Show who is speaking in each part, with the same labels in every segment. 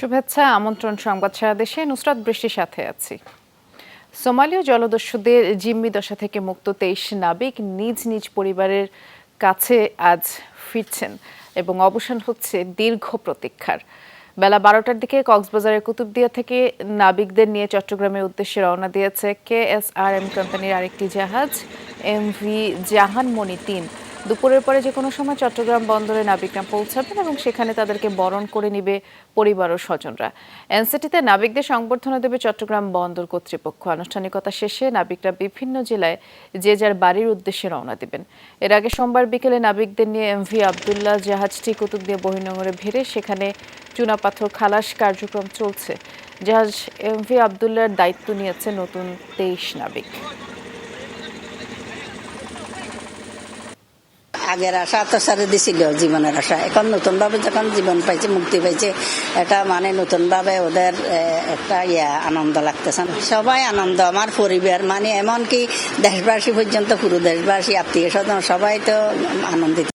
Speaker 1: শুভেচ্ছা আমন্ত্রণ সংবাদ সারা দেশে নুসরাত বৃষ্টির সাথে আছি। সোমালীয় জলদস্যুদের জিম্মি দশা থেকে মুক্ত ২৩ নাবিক নিজ নিজ পরিবারের কাছে আজ ফিরছেন এবং অবসান হচ্ছে দীর্ঘ প্রতীক্ষার। বেলা ১২টার দিকে কক্সবাজারের কুতুবদিয়া থেকে নাবিকদের নিয়ে চট্টগ্রামের উদ্দেশ্যে রওনা দিয়েছে KSRM কোম্পানির আরেকটি জাহাজ MV জাহানমণি ৩। দুপুরের পরে যে কোনো সময় চট্টগ্রাম বন্দরে নাবিকরা পৌঁছাবেন এবং সেখানে তাদেরকে বরণ করে নিবে পরিবার ও স্বজনরা। এনসিটিতে নাবিকদের সংবর্ধনা দেবে চট্টগ্রাম বন্দর কর্তৃপক্ষ। আনুষ্ঠানিকতা শেষে নাবিকরা বিভিন্ন জেলায় যে যার বাড়ির উদ্দেশ্যে রওনা দিবেন। এর আগে সোমবার বিকেলে নাবিকদের নিয়ে MV আবদুল্লাহ জাহাজটি কুতুবদিয়া বহির্নোঙরে ভিড়ে সেখানে চুনাপাথর খালাস কার্যক্রম চলছে। জাহাজ MV আবদুল্লাহর দায়িত্ব নিয়েছে নতুন ২৩ নাবিক।
Speaker 2: আগের আশা তো সারে দিছিল জীবনের আশা, এখন নতুন ভাবে যখন জীবন পাইছে, মুক্তি পাইছে, এটা মানে নতুন ভাবে ওদের একটা আনন্দ লাগতেছে। সবাই আনন্দ, আমার পরিবার মানে এমনকি দেশবাসী পর্যন্ত, পুরো দেশবাসী, আত্মীয় স্বজন সবাই তো আনন্দিত।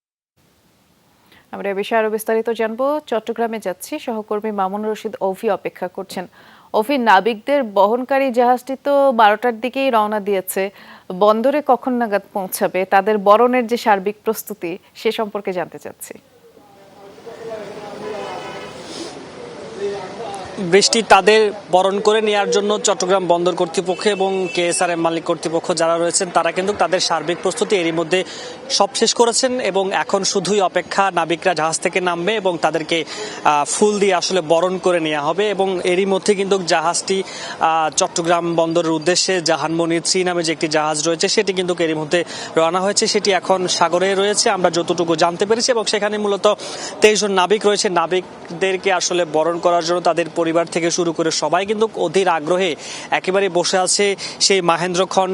Speaker 1: আমরা এ বিষয়ে আরো বিস্তারিত জানবো। চট্টগ্রামে যাচ্ছি, সহকর্মী মামুন রশিদ অভি অপেক্ষা করছেন। অভি, নাবিকদের বহনকারী জাহাজটি তো ১২টার দিকেই রওনা দিয়েছে, বন্দরে কখন নাগাদ পৌঁছাবে? তাদের বরণের যে সার্বিক প্রস্তুতি সে সম্পর্কে জানতে চাচ্ছি।
Speaker 3: বৃষ্টি তাদের বরণ করে নেওয়ার জন্য চট্টগ্রাম বন্দর কর্তৃপক্ষ এবং KSRM মালিক কর্তৃপক্ষ যারা রয়েছেন তারা কিন্তু তাদের সার্বিক প্রস্তুতি এরই মধ্যে সব শেষ করেছেন এবং এখন শুধুই অপেক্ষা নাবিকরা জাহাজ থেকে নামবে এবং তাদেরকে ফুল দিয়ে আসলে বরণ করে নেওয়া হবে। এবং এরই মধ্যে কিন্তু জাহাজটি চট্টগ্রাম বন্দরের উদ্দেশ্যে জাহানমণি ৩ নামে যে একটি জাহাজ রয়েছে সেটি কিন্তু এরই মধ্যে রওনা হয়েছে, সেটি এখন সাগরে রয়েছে আমরা যতটুকু জানতে পেরেছি। এবং সেখানে মূলত ২৩ জন নাবিক রয়েছে। নাবিকদেরকে আসলে বরণ করার জন্য তাদের পরিবার থেকে শুরু করে সবাই কিন্তু অধীর আগ্রহে একেবারে বসে আছে সেই মাহেন্দ্রক্ষণ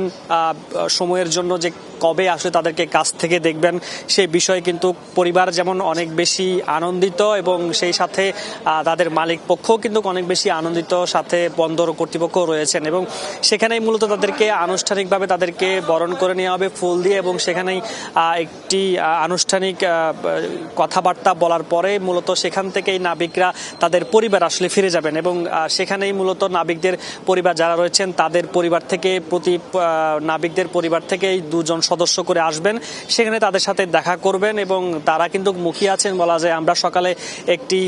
Speaker 3: সময়ের জন্য, যে কবে আসলে তাদেরকে কাছ থেকে দেখবেন সেই বিষয়ে কিন্তু পরিবার যেমন অনেক বেশি আনন্দিত এবং সেই সাথে তাদের মালিক পক্ষ কিন্তু অনেক বেশি আনন্দিত, সাথে বন্দর কর্তৃপক্ষ রয়েছেন। এবং সেখানেই মূলত তাদেরকে আনুষ্ঠানিকভাবে তাদেরকে বরণ করে নেওয়া হবে ফুল দিয়ে এবং সেখানেই একটি আনুষ্ঠানিক কথাবার্তা বলার পরে মূলত সেখান থেকেই নাবিকরা তাদের পরিবার আসলে ফিরে যাবেন। এবং সেখানেই মূলত নাবিকদের পরিবার যারা রয়েছেন তাদের পরিবার থেকে নাবিকদের পরিবার থেকেই ২ জন সদস্য করে আসবেন, সেখানে তাদের সাথে দেখা করবেন এবং তারা কিন্তু মুখিয়ে আছেন বলা যায়। আমরা সকালে একটি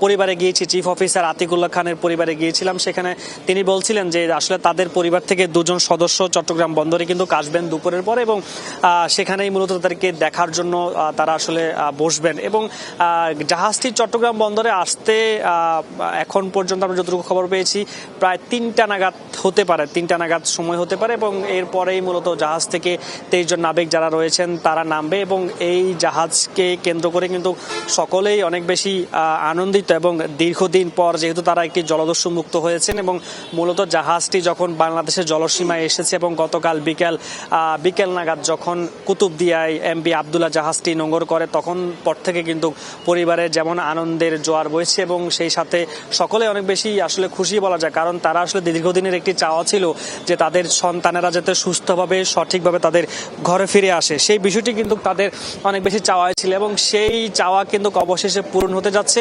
Speaker 3: পরিবারে গিয়েছি, চিফ অফিসার আতিকুল্লাহ খানের পরিবারে গিয়েছিলাম, সেখানে তিনি বলছিলেন যে আসলে তাদের পরিবার থেকে ২ জন সদস্য চট্টগ্রাম বন্দরে কিন্তু আসবেন দুপুরের পরে এবং সেখানেই মূলত তাদেরকে দেখার জন্য তারা আসলে বসবেন। এবং জাহাজটি চট্টগ্রাম বন্দরে আসতে এখন পর্যন্ত আমরা যতটুকু খবর পেয়েছি প্রায় ৩টা নাগাদ হতে পারে, ৩টা নাগাদ সময় হতে পারে এবং এরপরেই মূলত জাহাজ থেকে ২৩ জন নাবিক যারা রয়েছেন তারা নামবে। এবং এই জাহাজকে কেন্দ্র করে কিন্তু সকলেই অনেক বেশি আনন্দিত এবং দীর্ঘদিন পর যেহেতু তারা একটি জলদস্যু মুক্ত হয়েছেন এবং মূলত জাহাজটি যখন বাংলাদেশের জলসীমায় এসেছে এবং গতকাল বিকেল নাগাদ যখন কুতুবদিয়ায় MV আবদুল্লাহ জাহাজটি নোঙর করে তখন পর থেকে কিন্তু পরিবারের যেমন আনন্দের জোয়ার বইছে এবং সেই সাথে সকলে অনেক বেশি আসলে খুশি বলা যায়, কারণ তারা আসলে দীর্ঘদিনের একটি চাওয়া ছিল যে তাদের সন্তানেরা যাতে সুস্থভাবে সঠিকভাবে তাদের ঘরে ফিরে আসে, সেই বিষয়টি কিন্তু তাদের অনেক বেশি চাওয়া ছিল এবং সেই চাওয়া কিন্তু অবশেষে পূরণ হতে যাচ্ছে।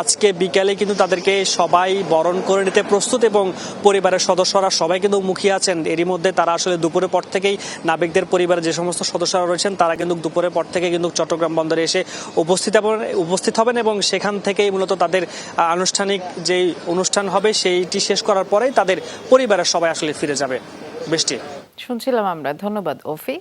Speaker 3: আজকে বিকেলে কিন্তু তাদেরকে সবাই বরণ করে নিতে প্রস্তুত এবং পরিবারের সদস্যরা সবাই কিন্তু মুখিয়ে আছেন। এরই মধ্যে তারা আসলে দুপুরের পর থেকেই নাবিকদের পরিবারের যে সমস্ত সদস্যরা রয়েছেন তারা কিন্তু দুপুরের পর থেকে কিন্তু চট্টগ্রাম বন্দরে এসে উপস্থিত হবেন এবং সেখান থেকেই মূলত তাদের আনুষ্ঠানিক যে অনুষ্ঠান হবে সেইটি শেষ করার পরেই তাদের পরিবারের সবাই আসলে ফিরে যাবে। বৃষ্টি
Speaker 1: শুনছিলাম আমরা, ধন্যবাদ অফি।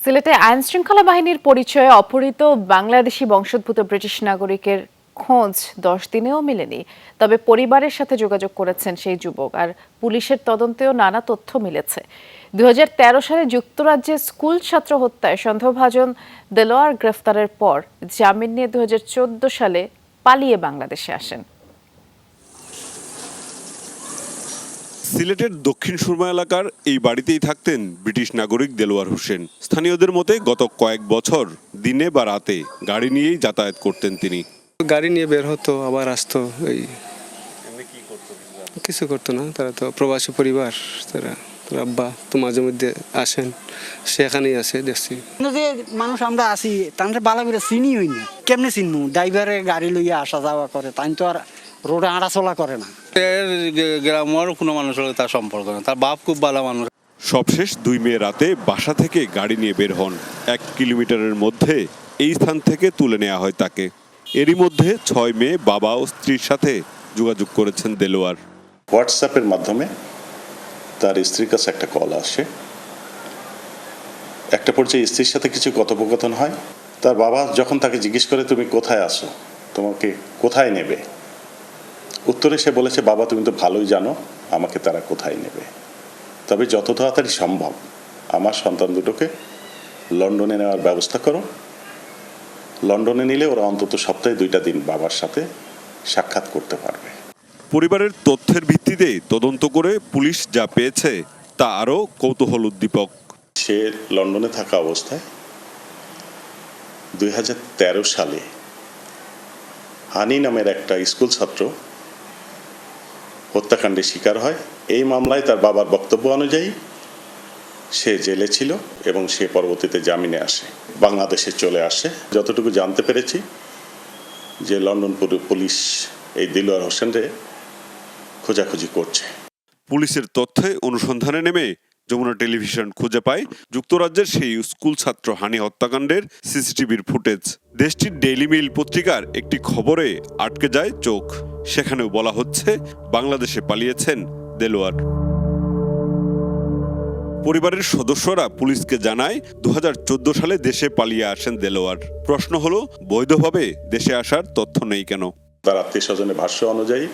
Speaker 1: সিলেটে আইন শৃঙ্খলা বাহিনীর পরিচয়ে অপহৃত বাংলাদেশি বংশোদ্ভূত ব্রিটিশ নাগরিকের খোঁজ 10 দিনেও মেলেনি, তবে পরিবারের সাথে যোগাযোগ করেছেন সেই যুবক আর পুলিশের তদন্তেও নানা তথ্য মিলেছে। 2013 সালে যুক্তরাজ্যে স্কুল ছাত্র হত্যায় সন্দেহভাজন দেলোয়ার গ্রেফতারের পর জামিন নিয়ে 2014 সালে পালিয়ে বাংলাদেশে আসেন।
Speaker 4: সিলেটের দক্ষিণ সুরমা এলাকার এই বাড়িতেই থাকতেন ব্রিটিশ নাগরিক দেলোয়ার হোসেন। স্থানীয়দের মতে গত কয়েক বছর দিনে বা রাতে গাড়ি নিয়েই যাতায়াত করতেন তিনি।
Speaker 5: গাড়ি নিয়ে বের হতো আবার আসতো, এই কিছু করতো না, তারা তো প্রবাসী পরিবার, তারা তোর আব্বা তো মাঝে মধ্যে আসেন, সে এখানেই আছে দেখছি।
Speaker 6: যে মানুষ আমরা আছি তাদের বালা করে চিনি হই না, কেমনে চিনবো? ড্রাইভারে গাড়ি লইয়া আসা যাওয়া করে, তাই তো আর রোডে হাঁটাচলা করে না।
Speaker 7: গ্রামের কোনো মানুষের সাথে তার সম্পর্ক না, তার বাপ খুব ভালো মানুষ।
Speaker 4: সবশেষ 2 মে রাতে বাসা থেকে গাড়ি নিয়ে বের হন। 1 কিলোমিটারের মধ্যে এই স্থান থেকে তুলে নেওয়া হয় তাকে। এরই মধ্যে 6 মে বাবা ও স্ত্রীর সাথে যোগাযোগ করেছেন দেলোয়ার।
Speaker 8: হোয়াটসঅ্যাপের মাধ্যমে তার স্ত্রীর কাছে একটা কল আসে। একটা পর্যায়ে স্ত্রীর সাথে কিছু কথোপকথন হয়। তার বাবা যখন তাকে জিজ্ঞেস করে তুমি কোথায় আসো, তোমাকে কোথায় নেবে, উত্তরে সে বলেছে বাবা তুমি তো ভালোই জানো আমাকে তারা কোথায় নেবে, তবে যত তাড়াতাড়ি সম্ভব আমার সন্তান দুটোকে লন্ডনে নেওয়ার ব্যবস্থা করো। লন্ডনে নিলে ওরা অন্তত সপ্তাহে 2টা দিন বাবার সাথে সাক্ষাৎ করতে পারবে।
Speaker 4: পরিবারের তথ্যের ভিত্তিতে তদন্ত করে পুলিশ যা পেয়েছে তা আরও কৌতূহল উদ্দীপক।
Speaker 8: সে লন্ডনে থাকা অবস্থায় 2013 সালে হানি নামের একটা স্কুল ছাত্র হত্যাকাণ্ডের শিকার হয়। এই মামলায় তার বাবার বক্তব্য অনুযায়ী সে জেলে ছিল এবং সে পরবর্তীতে জামিনে আসে, বাংলাদেশে চলে আসে। যতটুকু জানতে পেরেছি যে লন্ডন পুলিশ এই দিলওয়ার হোসেনরে খোঁজাখুঁজি করছে।
Speaker 4: পুলিশের তথ্যে অনুসন্ধানে নেমে যমুনা টেলিভিশন খুঁজে পায় যুক্তরাজ্যের সেই স্কুল ছাত্র হানি হত্যাকাণ্ডের সিসিটিভির ফুটেজ। দেশটির ডেইলি মেইল পত্রিকার একটি খবরে আটকে যায় চোখ। সেখানেও বলা হচ্ছে বাংলাদেশে পালিয়েছেন দেলোয়ার। পরিবারের সদস্যরা পুলিশকে জানায় 2014 সালে দেশে পালিয়ে আসেন দেলোয়ার। প্রশ্ন হলো বৈধভাবে দেশে আসার তথ্য নেই কেন?
Speaker 8: তার আত্মীয়স্বজনের ভাষ্য অনুযায়ী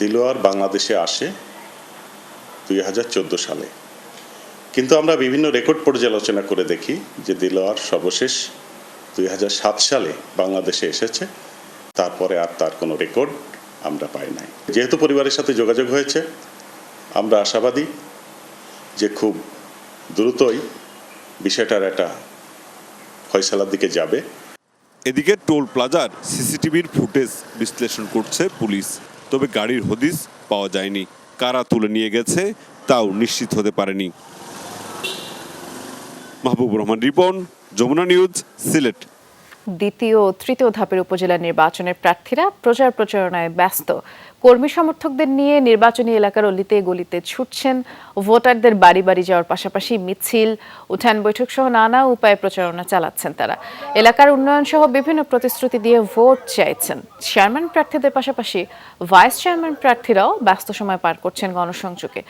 Speaker 8: দিলওয়ার বাংলাদেশে আসে 2014 সালে, কিন্তু আমরা বিভিন্ন রেকর্ড পর্যালোচনা করে দেখি যে দিলওয়ার সর্বশেষ 2007 সালে বাংলাদেশে এসেছে, তারপরে আর তার কোনো রেকর্ড আমরা পাই নাই। যেহেতু পরিবারের সাথে যোগাযোগ হয়েছে, আমরা আশাবাদী যে খুব দ্রুতই বিষয়টার একটা ফয়সালার দিকে যাবে।
Speaker 4: এদিকে টোল প্লাজার সিসিটিভির ফুটেজ বিশ্লেষণ করছে পুলিশ, তবে গাড়ির হদিস পাওয়া যায়নি। কারা তুলে নিয়ে গেছে তাও নিশ্চিত হতে পারেনি। মাহবুবুর রহমান রিপন, যমুনা নিউজ, সিলেট।
Speaker 1: দ্বিতীয় ও তৃতীয় ধাপের উপজেলা নির্বাচনের প্রার্থীরা প্রচারণায় ব্যস্ত। কর্মী সমর্থকদের নিয়ে নির্বাচনী এলাকার অলিতে গলিতে ছুটছেন। ভোটারদের বাড়ি বাড়ি যাওয়ার পাশাপাশি মিছিল, উঠান বৈঠক সহ নানা উপায়ে প্রচারণা চালাচ্ছেন তারা। এলাকার উন্নয়ন সহ বিভিন্ন প্রতিশ্রুতি দিয়ে ভোট চাইছেন। চেয়ারম্যান প্রার্থীদের পাশাপাশি ভাইস চেয়ারম্যান প্রার্থীরাও ব্যস্ত সময় পার করছেন গণসংযোগে।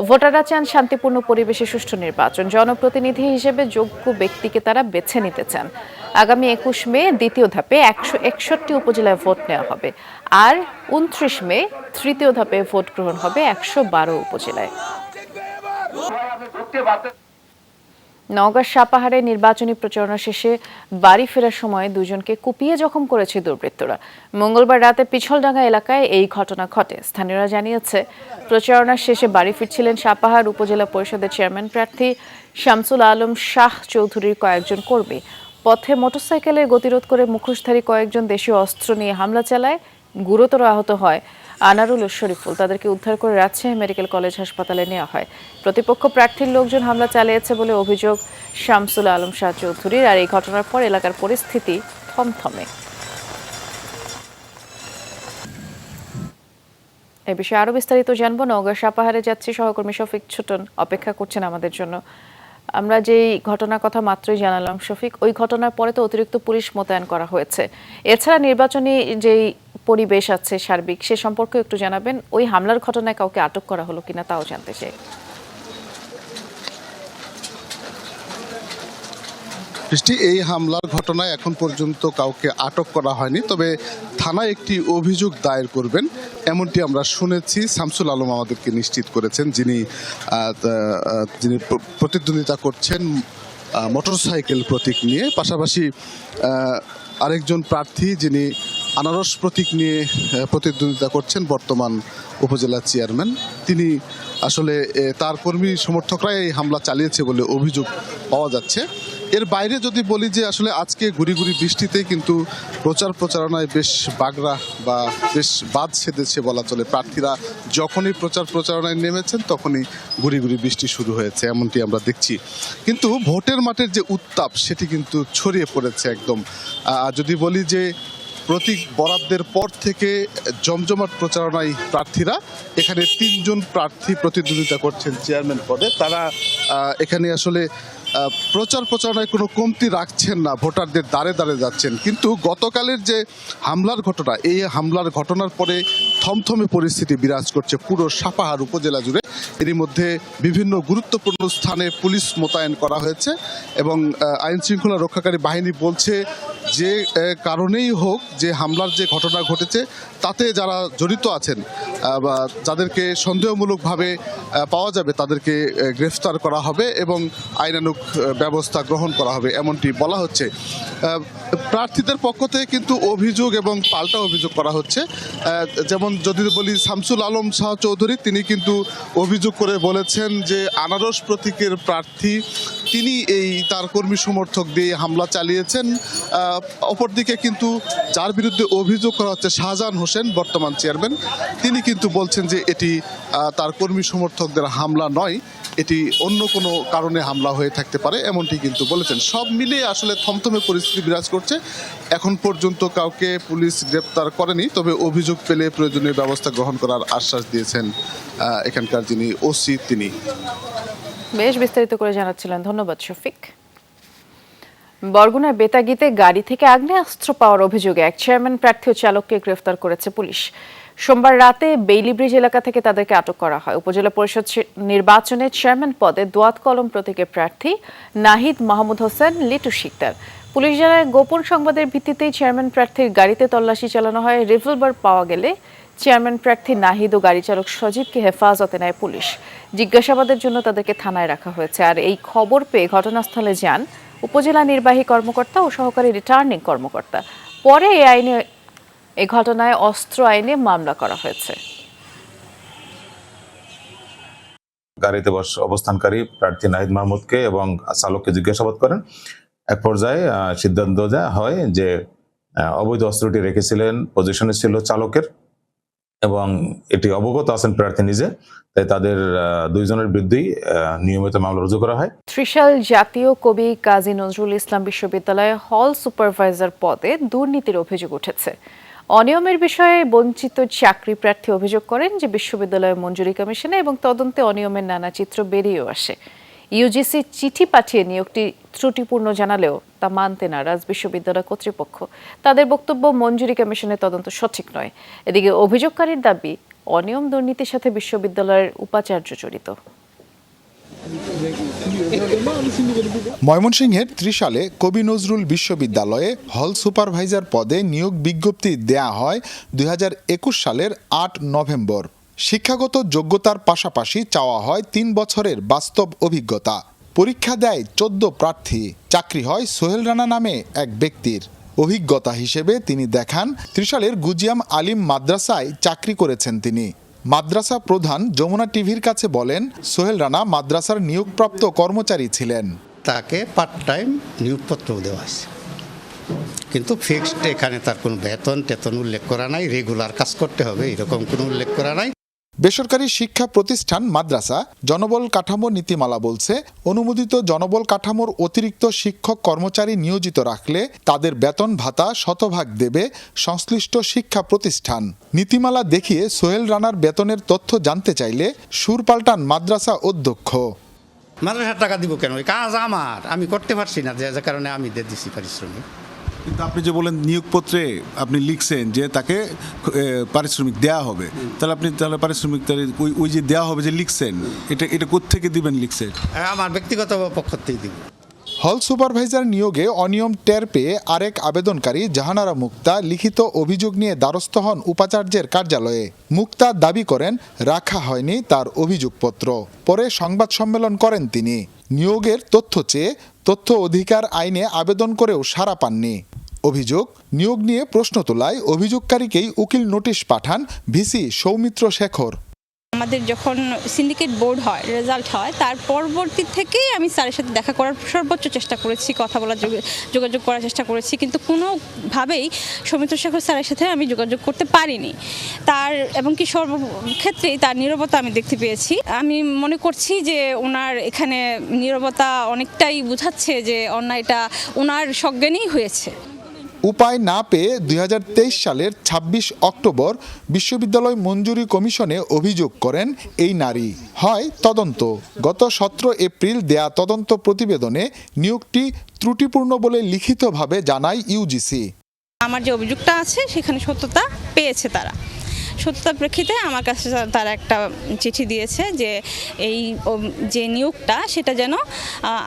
Speaker 1: ভোটাররা চান শান্তিপূর্ণ পরিবেশে সুষ্ঠু নির্বাচন। জনপ্রতিনিধি হিসেবে যোগ্য ব্যক্তিকে তারা বেছে নিতে চান। আগামী 21 মে দ্বিতীয় ধাপে 161 উপজেলায় ভোট নেওয়া হবে, আর 29 মে তৃতীয় ধাপে ভোট গ্রহণ হবে 112 উপজেলায়। নওগাঁর সাপাহারে নির্বাচনী প্রচারণা শেষে বাড়ি ফেরার সময় দুজনকে কুপিয়ে জখম করেছে দুর্বৃত্তরা। মঙ্গলবার রাতে পিছলডাঙ্গা এলাকায় এই ঘটনা ঘটে। স্থানীয়রা জানিয়েছে, প্রচারণা শেষে বাড়ি ফিরছিলেন সাপাহার উপজেলা পরিষদের চেয়ারম্যান প্রার্থী শামসুল আলম শাহ চৌধুরীর কয়েকজন কর্মী। পথে মোটরসাইকেলের গতিরোধ করে মুখোশধারী কয়েকজন দেশীয় অস্ত্র নিয়ে হামলা চালায়। গুরুতর আহত হয় আনারুল ও শরীফুল। তাদেরকে উদ্ধার করে রাজশাহী মেডিকেল কলেজ হাসপাতালে নেওয়া হয়। প্রতিপক্ষ প্রার্থীর লোকজন হামলা চালিয়েছে বলে অভিযোগ শামসুল আলম শাহ চৌধুরীর। আর এই ঘটনার পর এলাকার পরিস্থিতি থমথমে। এ বিষয়ে আরো বিস্তারিত জানবো। নওগাঁ সাপাহারে যাচ্ছি, সহকর্মী শফিক ছোটন অপেক্ষা করছেন আমাদের জন্য। আমরা যেই ঘটনার কথা মাত্রই জানালাম শফিক, ওই ঘটনার পরে তো অতিরিক্ত পুলিশ মোতায়েন করা হয়েছে। এছাড়া নির্বাচনী যেই পরিবেশ আছে সার্বিক, সে সম্পর্কে একটু জানাবেন। ওই হামলার ঘটনায় কাউকে আটক করা হলো কিনা তাও জানতে চাই।
Speaker 9: বৃষ্টি, এই হামলার ঘটনায় এখন পর্যন্ত কাউকে আটক করা হয়নি, তবে থানায় একটি অভিযোগ দায়ের করবেন এমনটি আমরা শুনেছি। শামসুল আলম আমাদেরকে নিশ্চিত করেছেন, যিনি প্রতিদ্বন্দ্বিতা করছেন মোটরসাইকেল প্রতীক নিয়ে। পাশাপাশি আরেকজন প্রার্থী যিনি আনারস প্রতীক নিয়ে প্রতিদ্বন্দ্বিতা করছেন, বর্তমান উপজেলা চেয়ারম্যান, তিনি আসলে তার কর্মী সমর্থকরাই এই হামলা চালিয়েছে বলে অভিযোগ পাওয়া যাচ্ছে। এর বাইরে যদি বলি যে আসলে আজকে গুড়ি গুড়ি বৃষ্টিতে কিন্তু প্রচারণায় বেশ বাগড়া বা বেশ বাদ সেধেছে বলা চলে। প্রার্থীরা যখনই প্রচারণায় নেমেছেন তখনই গুড়ি গুড়ি বৃষ্টি শুরু হয়েছে, এমনটি আমরা দেখছি। কিন্তু ভোটের মাঠের যে উত্তাপ সেটি কিন্তু ছড়িয়ে পড়েছে একদম। যদি বলি যে প্রতীক বরাদ্দের পর থেকে জমজমাট প্রচারণায় প্রার্থীরা, এখানে 3 জন প্রার্থী প্রতিদ্বন্দ্বিতা করছেন চেয়ারম্যান পদে। তারা এখানে আসলে প্রচারণায় কোনো কমতি রাখছেন না, ভোটারদের দ্বারে দ্বারে যাচ্ছেন। কিন্তু গতকালের যে হামলার ঘটনা, এই হামলার ঘটনার পরে থমথমে পরিস্থিতি বিরাজ করছে পুরো সাপাহার উপজেলা জুড়ে। এরই মধ্যে বিভিন্ন গুরুত্বপূর্ণ স্থানে পুলিশ মোতায়েন করা হয়েছে এবং আইন শৃঙ্খলা রক্ষাকারী বাহিনী বলছে যে কারণেই হোক যে হামলার যে ঘটনা ঘটেছে তাতে যারা জড়িত আছেন বা যাদেরকে সন্দেহমূলকভাবে পাওয়া যাবে তাদেরকে গ্রেফতার করা হবে এবং আইনানুগ ব্যবস্থা গ্রহণ করা হবে, এমনটি বলা হচ্ছে। প্রার্থীদের পক্ষ থেকে কিন্তু অভিযোগ এবং পাল্টা অভিযোগ করা হচ্ছে। যেমন যদি বলি শামসুল আলম শাহ চৌধুরী, তিনি কিন্তু অভিযোগ করে বলেছেন যে আনারস প্রতীকের প্রার্থী তিনি তার কর্মী সমর্থক দিয়ে হামলা চালিয়েছেন। অপরদিকে কিন্তু যার বিরুদ্ধে অভিযোগ করা হচ্ছে শাহজাহান হোসেন, বর্তমান চেয়ারম্যান, তিনি কিন্তু বলছেন যে এটি তার কর্মী সমর্থকদের হামলা নয়, এটি অন্য কোনো কারণে হামলা হয়ে থাকতে পারে, এমনটি কিন্তু বলেছেন। সব মিলিয়ে আসলে থমথমে পরিস্থিতি বিরাজ করছে। এখন পর্যন্ত কাউকে পুলিশ গ্রেপ্তার করেনি, তবে অভিযোগ পেলে প্রয়োজনীয় ব্যবস্থা গ্রহণ করার আশ্বাস দিয়েছেন এখানকার যিনি ওসি তিনি।
Speaker 1: বেশ বিস্তারিত করে জানাচ্ছিলেন, ধন্যবাদ শফিক। বরগুনার বেতাগীতে গাড়ি থেকে আগ্নেয়াস্ত্র পাওয়ার অভিযোগে এক চেয়ারম্যান প্রার্থী ও চালককে গ্রেফতার করেছে পুলিশ। সোমবার রাতে বেইলি ব্রিজ এলাকা থেকে তাদেরকে আটক করা হয়। উপজেলা পরিষদ নির্বাচনে চেয়ারম্যান পদে দোয়াত কলম প্রতীকের প্রার্থী নাহিদ মাহমুদ হোসেন লিটু শিকদার। পুলিশ জানায় গোপন সংবাদের ভিত্তিতেই চেয়ারম্যান প্রার্থীর গাড়িতে তল্লাশি চালানো হয়। রিভলভার পাওয়া গেলে চেয়ারম্যান প্রার্থী নাহিদ ও গাড়ি চালক সজীবকে হেফাজতে নেয় পুলিশ। জিজ্ঞাসাবাদের জন্য তাদেরকে থানায় রাখা হয়েছে। আর এই খবর পেয়ে ঘটনাস্থলে যান উপজেলা নির্বাহী কর্মকর্তা ও সহকারী রিটার্নিং কর্মকর্তা। পরে এই ঘটনায় অস্ত্র আইনে মামলা করা হয়েছে।
Speaker 10: গাড়িতে অবস্থানকারী প্রার্থী নাহিদ মাহমুদকে এবং চালককে জিজ্ঞাসাবাদ করেন। এক পর্যায়ে সিদ্ধান্ত দেওয়া হয় যে অবৈধ অস্ত্রটি রেখেছিলেন পজিশনে ছিল চালকের এবং এটি অবগত আছেন প্রার্থী নিজে, তাই তাদের 2 জনের বিরুদ্ধেই নিয়মিত মামলা রুজু করা হয়।
Speaker 1: ত্রিশাল জাতীয় কবি কাজী নজরুল ইসলাম বিশ্ববিদ্যালয়ে হল সুপারভাইজার পদে দুর্নীতির অভিযোগ উঠেছে। অনিয়মের বিষয়ে বঞ্চিত চাকরি প্রার্থী অভিযোগ করেন যে বিশ্ববিদ্যালয়ের মঞ্জুরি কমিশনে এবং তদন্তে অনিয়মের নানা চিত্র বেরিয়েও আসে। ইউজিসি চিঠি পাঠিয়ে নিয়োগটি ত্রুটিপূর্ণ জানালেও তা মানতে নারাজ বিশ্ববিদ্যালয় কর্তৃপক্ষ। তাদের বক্তব্য মঞ্জুরি কমিশনের তদন্ত সঠিক নয়। এদিকে অভিযোগকারীর দাবি অনিয়ম দুর্নীতির সাথে বিশ্ববিদ্যালয়ের উপাচার্য জড়িত।
Speaker 11: ময়মনসিংহের ত্রিশালে কবি নজরুল বিশ্ববিদ্যালয়ে হল সুপারভাইজার পদে নিয়োগ বিজ্ঞপ্তি দেয়া হয় 2021 সালের 8 নভেম্বর। শিক্ষাগত যোগ্যতার পাশাপাশি চাওয়া হয় 3 বছরের বাস্তব অভিজ্ঞতা। পরীক্ষা দেয় 14 প্রার্থী। চাকরি হয় সোহেল রানা নামে এক ব্যক্তির। অভিজ্ঞতা হিসেবে তিনি দেখান ত্রিশালের গুজিয়াম আলিম মাদ্রাসায় চাকরি করেছেন তিনি। মাদ্রাসা প্রধান যমুনা টিভির কাছে বলেন, সোহেল রানা মাদ্রাসার নিয়োগপ্রাপ্ত কর্মচারী ছিলেন।
Speaker 12: তাকে পার্ট টাইম নিয়োগপত্র দেওয়া হয়েছে, কিন্তু ফিক্সড এখানে তার কোনো বেতন উল্লেখ করা নাই, রেগুলার কাজ করতে হবে এরকম কোনো উল্লেখ করা নাই।
Speaker 11: বেসরকারি শিক্ষা প্রতিষ্ঠান মাদ্রাসা জনবল কাঠামো নীতিমালা বলছে, অনুমোদিত জনবল কাঠামোর অতিরিক্ত শিক্ষক কর্মচারী নিয়োজিত রাখলে তাদের বেতন ভাতা শতভাগ দেবে সংশ্লিষ্ট শিক্ষা প্রতিষ্ঠান। নীতিমালা দেখিয়ে সোহেল রানার বেতনের তথ্য জানতে চাইলে সুর পাল্টান মাদ্রাসা অধ্যক্ষ।
Speaker 12: মাদ্রাসার টাকা দিব কেন? কাজ আমার, আমি করতে পারছি না, যে কারণে আমি দিয়ে দিচ্ছি পারিশ্রমিক।
Speaker 13: কিন্তু আপনি যে বলেন নিয়োগপত্রে আপনি লিখছেন যে তাকে পারিশ্রমিক দেয়া হবে, তাহলে পারিশ্রমিক ওই যে দেওয়া হবে যে লিখছেন, এটা কোত্থেকে দিবেন লিখছেন?
Speaker 12: আমার ব্যক্তিগত পক্ষ থেকে দিব।
Speaker 11: হল সুপারভাইজার নিয়োগে অনিয়ম টের পেয়ে আরেক আবেদনকারী জাহানারা মুক্তা লিখিত অভিযোগ নিয়ে দ্বারস্থ হন উপাচার্যের কার্যালয়ে। মুক্তা দাবি করেন রাখা হয়নি তার অভিযোগপত্র। পরে সংবাদ সম্মেলন করেন তিনি। নিয়োগের তথ্য চেয়ে তথ্য অধিকার আইনে আবেদন করেও সাড়া পাননি। অভিযোগ, নিয়োগ নিয়ে প্রশ্ন তোলায় অভিযোগকারীকেই উকিল নোটিশ পাঠান ভিসি সৌমিত্র শেখর।
Speaker 14: আমাদের যখন সিন্ডিকেট বোর্ড হয়, রেজাল্ট হয়, তার পরবর্তী থেকেই আমি স্যারের সাথে দেখা করার সর্বোচ্চ চেষ্টা করেছি, কথা বলার যোগাযোগ করার চেষ্টা করেছি, কিন্তু কোনোভাবেই সৌমিত্র শেখর স্যারের সাথে আমি যোগাযোগ করতে পারিনি। তার এবং কি সর্বক্ষেত্রেই তার নীরবতা আমি দেখতে পেয়েছি। আমি মনে করছি যে ওনার এখানে নীরবতা অনেকটাই বোঝাচ্ছে যে অন্যায়টা ওনার সজ্ঞানেই হয়েছে।
Speaker 11: উপায় না পেয়ে 2023 সালের 26 অক্টোবর বিশ্ববিদ্যালয় মঞ্জুরি কমিশনে অভিযোগ করেন এই নারী। হয় তদন্ত। গত 17 এপ্রিল দেয়া তদন্ত প্রতিবেদনে নিয়োগটি ত্রুটিপূর্ণ বলে লিখিতভাবে জানায় ইউজিসি।
Speaker 14: আমার যে অভিযোগটা আছে সেখানে সত্যতা পেয়েছে তারা। সত্যতার প্রেক্ষিতে আমার কাছে তারা একটা চিঠি দিয়েছে যে এই যে নিয়োগটা সেটা যেন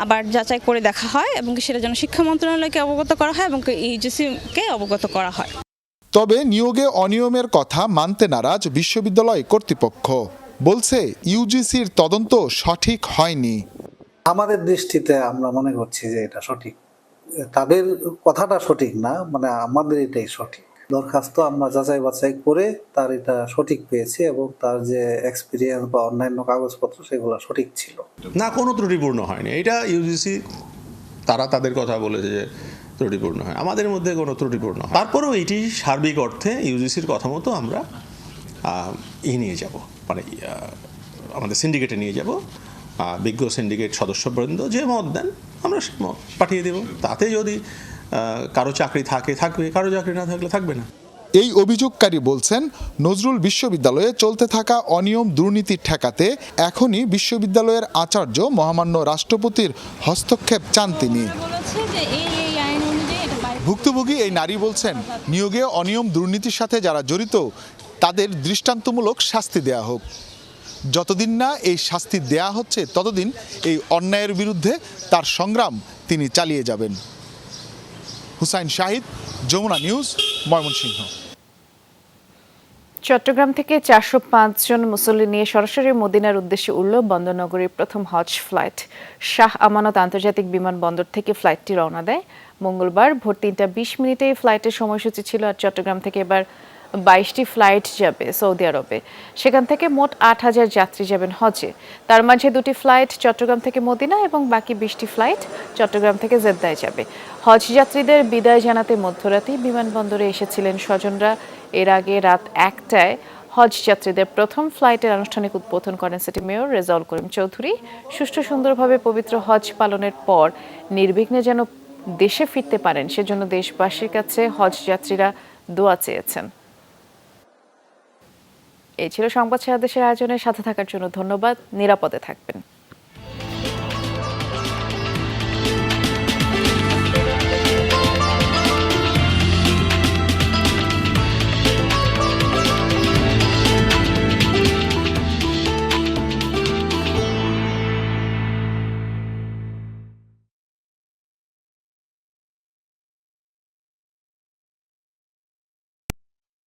Speaker 14: আবার যাচাই করে দেখা হয় এবং সেটা যেন শিক্ষা মন্ত্রণালয়কে অবগত করা হয় এবং ইউজিসিকে অবগত করা হয়।
Speaker 11: তবে নিয়োগে অনিয়মের কথা মানতে নারাজ বিশ্ববিদ্যালয় কর্তৃপক্ষ। বলছে ইউজিসির তদন্ত সঠিক হয়নি।
Speaker 15: আমাদের দৃষ্টিতে আমরা মনে করছি যে এটা সঠিক, তাদের কথাটা সঠিক না, মানে আমাদের এটাই সঠিক। দরখাস্ত আমরা যাচাই বাছাই করে তার এটা সঠিক পেয়েছি এবং তার যে এক্সপিরিয়েন্স বা অন্যান্য কাগজপত্র সেগুলো সঠিক ছিল
Speaker 16: না, কোনো ত্রুটিপূর্ণ হয়নি। এটা ইউজিসি তারা তাদের কথা বলেছে যে ত্রুটিপূর্ণ হয়, আমাদের মধ্যে কোনো ত্রুটিপূর্ণ হয়। তারপরেও এটি সার্বিক অর্থে ইউজিসির কথা মতো আমরা নিয়ে যাব, মানে আমাদের সিন্ডিকেটে নিয়ে যাব। বিজ্ঞ সিন্ডিকেট সদস্যবৃন্দ যে মত দেন আমরা সে মত পাঠিয়ে দেব। তাতে যদি কারো চাকরি থাকবে, কারো চাকরি না থাকলে থাকবে না।
Speaker 11: এই অভিযোগকারী বলছেন, নজরুল বিশ্ববিদ্যালয়ে চলতে থাকা অনিয়ম দুর্নীতি ঠেকাতে এখনই বিশ্ববিদ্যালয়ের আচার্য মহামান্য রাষ্ট্রপতির হস্তক্ষেপ চান তিনি। ভুক্তভোগী এই নারী বলছেন, নিয়োগে অনিয়ম দুর্নীতির সাথে যারা জড়িত তাদের দৃষ্টান্তমূলক শাস্তি দেয়া হোক। যতদিন না এই শাস্তি দেয়া হচ্ছে ততদিন এই অন্যায়ের বিরুদ্ধে তার সংগ্রাম তিনি চালিয়ে যাবেন। হুসাইন শাহিদ, যমুনা নিউজ, ময়মনসিংহ।
Speaker 1: চট্টগ্রাম থেকে 405 জন মুসল্লি নিয়ে সরাসরি মদিনার উদ্দেশ্যে উড়ল বন্দরনগরীর প্রথম হজ ফ্লাইট। শাহ আমানত আন্তর্জাতিক বিমানবন্দর থেকে ফ্লাইটটি রওনা দেয় মঙ্গলবার ভোর 3:20 ফ্লাইটের সময়সূচি ছিল। আর চট্টগ্রাম থেকে এবার 22টি ফ্লাইট যাবে সৌদি আরবে। সেখান থেকে মোট 8000 যাত্রী যাবেন হজে। তার মাঝে 2টি ফ্লাইট চট্টগ্রাম থেকে মদিনা এবং বাকি 20টি ফ্লাইট চট্টগ্রাম থেকে জেদ্দায় যাবে। হজ যাত্রীদের বিদায় জানাতে মধ্যরাতেই বিমানবন্দরে এসেছিলেন স্বজনরা। এর আগে রাত 1টায় হজ যাত্রীদের প্রথম ফ্লাইটের আনুষ্ঠানিক উদ্বোধন করেন সিটি মেয়র রেজাউল করিম চৌধুরী। সুষ্ঠু সুন্দরভাবে পবিত্র হজ পালনের পর নির্বিঘ্নে যেন দেশে ফিরতে পারেন সেজন্য দেশবাসীর কাছে হজ যাত্রীরা দোয়া চেয়েছেন। এই ছিল সংবাদ সারা দেশের আয়োজনের সাথে থাকার জন্য ধন্যবাদ। নিরাপদে থাকবেন।